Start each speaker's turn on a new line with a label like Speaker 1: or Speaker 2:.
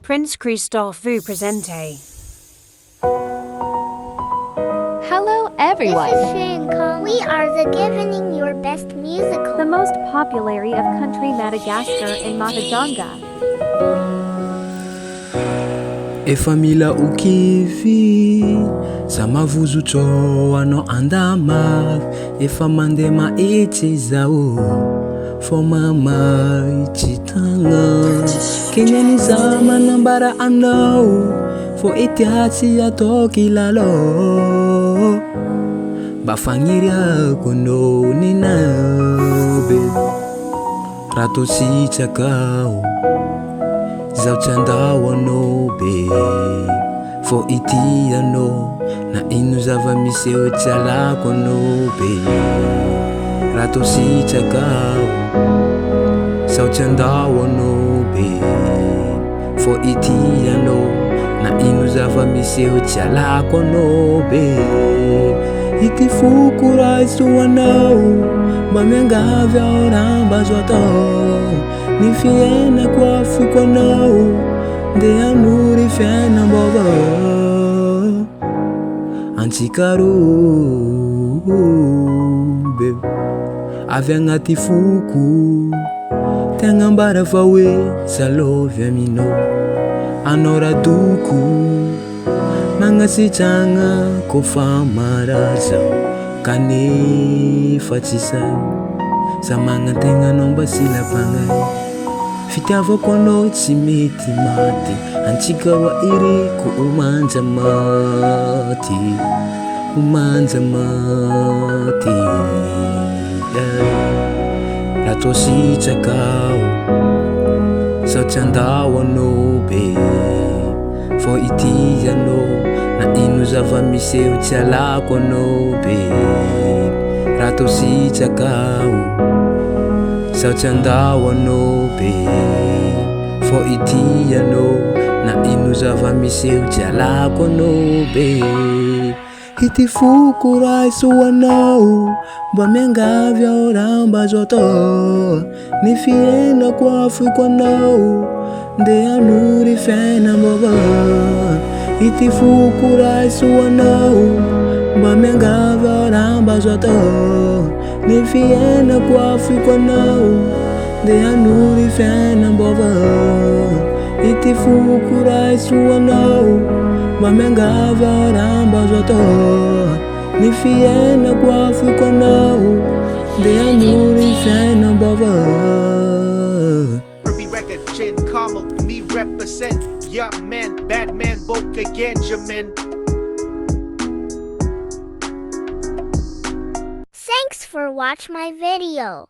Speaker 1: Prince Christophe vous présente.
Speaker 2: Hello everyone!
Speaker 3: This is Shane Kong. We are the Giving Your Best Musical.
Speaker 2: The most popular of country Madagascar in Mahajanga.
Speaker 4: Efa mila ukivy za mavozotrô anao andamavy efa mandeha mahetry zao fô mamaitsy tagna kenyany za manambara anao fô etiatsy atao kilalao mba fagniriako anao ninabe raha tô sitrakao zaho tsy andao anao be fô ity anao na ino zava-miseho tsy alako anao be raha tô sitrakao zaho tsy andao anao be fô ity anao na ino zava-miseho tsy alako anao be ity foko raiso anao mba miangavy ao raha mba azo atao ny fiainako afoko anao ndeha hanory fiainam-baovao antsika roa be avy agnaty foko tegna ambara fa hoe zalovy aminao anao radoko magnasitragna kofa maraza kanefa tsy say za magnategna anao mba silapagnay fitiavako anao tsy mety maty antsika roa iriko omanja maty raha tô sitrakao zaho tsy andao anao be fô ity anao na ino zava-miseho tsy alako anao be raha tô sitrakao zaho tsy andao anao be fô ity anao na ino zava-miseho tsy alako anao be ity foko raiso anao mba miangavy ao raha mba azo atao ny fiainako afoko anao ndeha hanory fiainam-baovao ity foko raiso anao mba miangavy ao raha mba azo atao ny fiainako afoko anao ndeha hanory fiainam-baovao ity foko raiso anao mba miangavy ao raha mba azo atao ny fiainako afoko anao ndeha hanory fiainam-baovao.
Speaker 5: Chin, comma, me represent. Yeah, man, bad man, woke again, Jamin.
Speaker 3: Thanks for watching my video.